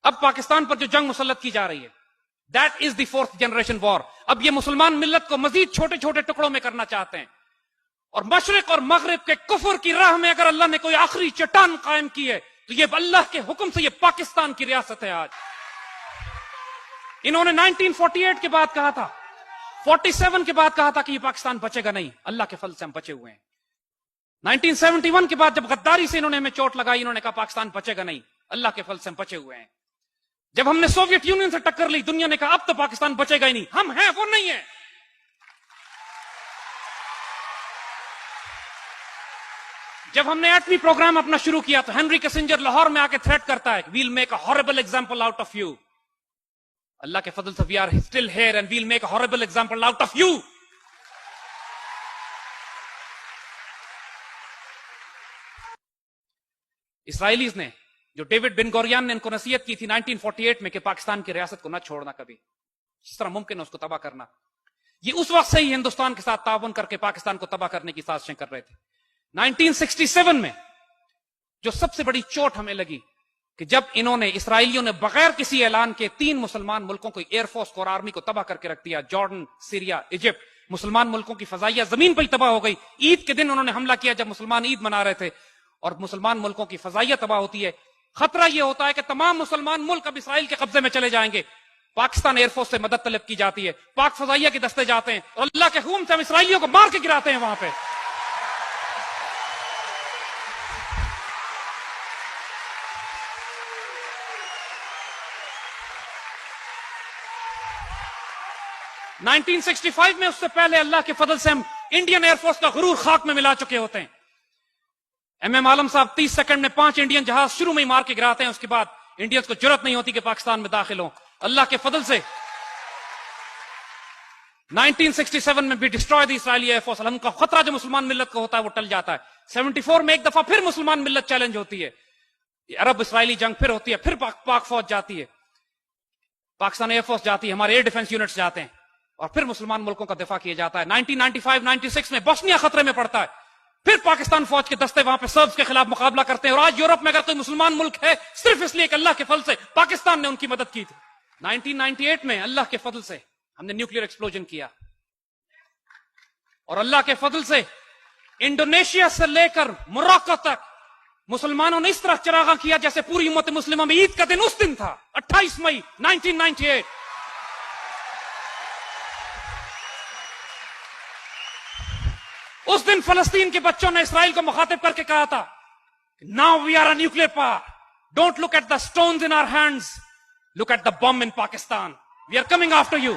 اب پاکستان پر جو جنگ مسلط کی جا رہی ہے that is the 4th generation وار. اب یہ مسلمان ملت کو مزید چھوٹے چھوٹے ٹکڑوں میں کرنا چاہتے ہیں, اور مشرق اور مغرب کے کفر کی راہ میں اگر اللہ نے کوئی آخری چٹان قائم کی ہے تو یہ اللہ کے حکم سے یہ پاکستان کی ریاست ہے. آج انہوں نے 1948 کے بعد کہا تھا, 47 کے بعد کہا تھا کہ یہ پاکستان بچے گا نہیں. اللہ کے فضل سے ہم بچے ہوئے ہیں. 1971 کے بعد جب غداری سے انہوں نے ہمیں چوٹ لگائی, انہوں نے کہا پاکستان بچے گا نہیں. اللہ کے فضل سے ہم بچے ہوئے ہیں. جب ہم نے سوویت یونین سے ٹکر لی, دنیا نے کہا اب تو پاکستان بچے گا ہی نہیں. ہم ہیں, وہ نہیں ہے. جب ہم نے ایٹمی پروگرام اپنا شروع کیا تو ہنری کسنجر لاہور میں آ کے تھریٹ کرتا ہے, we'll make a horrible example out of you. اللہ کے فضل سے we are still here and we'll make a horrible example out of you. Israelis نے, جو ڈیوڈ بن گوریان نے ان کو نصیحت کی تھی 1948 میں کہ پاکستان کی ریاست کو نہ چھوڑنا کبھی, جس طرح ممکن ہے اس کو تباہ کرنا, یہ اس وقت سے ہی ہندوستان کے ساتھ تعاون کر کے پاکستان کو تباہ کرنے کی سازشیں کر رہے تھے. 1967 میں جو سب سے بڑی چوٹ ہمیں لگی کہ جب انہوں نے, اسرائیلیوں نے بغیر کسی اعلان کے 3 مسلمان ملکوں کو, ایئر فورس کو اور آرمی کو تباہ کر کے رکھ دیا. جارڈن, سیریا, ایجپٹ, مسلمان ملکوں کی فضائیہ زمین پہ ہی تباہ ہو گئی. عید کے دن انہوں نے حملہ کیا جب مسلمان عید منا رہے تھے, اور مسلمان ملکوں کی فضائیہ تباہ ہوتی ہے. خطرہ یہ ہوتا ہے کہ تمام مسلمان ملک اب اسرائیل کے قبضے میں چلے جائیں گے. پاکستان ایئر فورس سے مدد طلب کی جاتی ہے, پاک فضائیہ کے دستے جاتے ہیں, اور اللہ کے حکم سے ہم اسرائیلیوں کو مار کے گراتے ہیں وہاں پہ. نائنٹین 1965 میں, اس سے پہلے اللہ کے فضل سے ہم انڈین ایئر فورس کا غرور خاک میں ملا چکے ہوتے ہیں. ایم عالم صاحب 30 سیکنڈ میں 5 انڈین جہاز شروع میں ہی مار کے گراتے ہیں, اس کے بعد انڈینز کو جرت نہیں ہوتی کہ پاکستان میں داخل ہوں. اللہ کے فضل سے 1967 میں بھی ڈسٹروائے دی اسرائیلی ایئر فورس. ہم کا خطرہ جو مسلمان ملت کو ہوتا ہے وہ ٹل جاتا ہے. 74 میں ایک دفعہ پھر مسلمان ملت چیلنج ہوتی ہے, عرب اسرائیلی جنگ پھر ہوتی ہے, پھر پاک فوج جاتی ہے, پاکستان ایئر فورس جاتی ہے, ہمارے ایئر ڈیفنس یونٹس جاتے ہیں, اور پھر مسلمان ملکوں کا دفاع کیا جاتا ہے. 1995-96 میں بوسنیا خطرے میں پڑتا ہے, پھر پاکستان فوج کے دستے وہاں پہ سربز کے خلاف مقابلہ کرتے ہیں. اور آج یورپ میں اگر کوئی مسلمان ملک ہے صرف اس لیے کہ اللہ کے فضل سے پاکستان نے ان کی مدد کی تھی. 1998 میں اللہ کے فضل سے ہم نے نیوکلیئر ایکسپلوژن کیا, اور اللہ کے فضل سے انڈونیشیا سے لے کر موراکو تک مسلمانوں نے اس طرح چراغاں کیا جیسے پوری امت مسلمہ میں عید کا دن اس دن تھا, 28 مئی 1998. اس دن فلسطین کے بچوں نے اسرائیل کو مخاطب کر کے کہا تھا, now we are a nuclear power, don't look at the stones in our hands, look at the bomb in Pakistan, we are coming after you.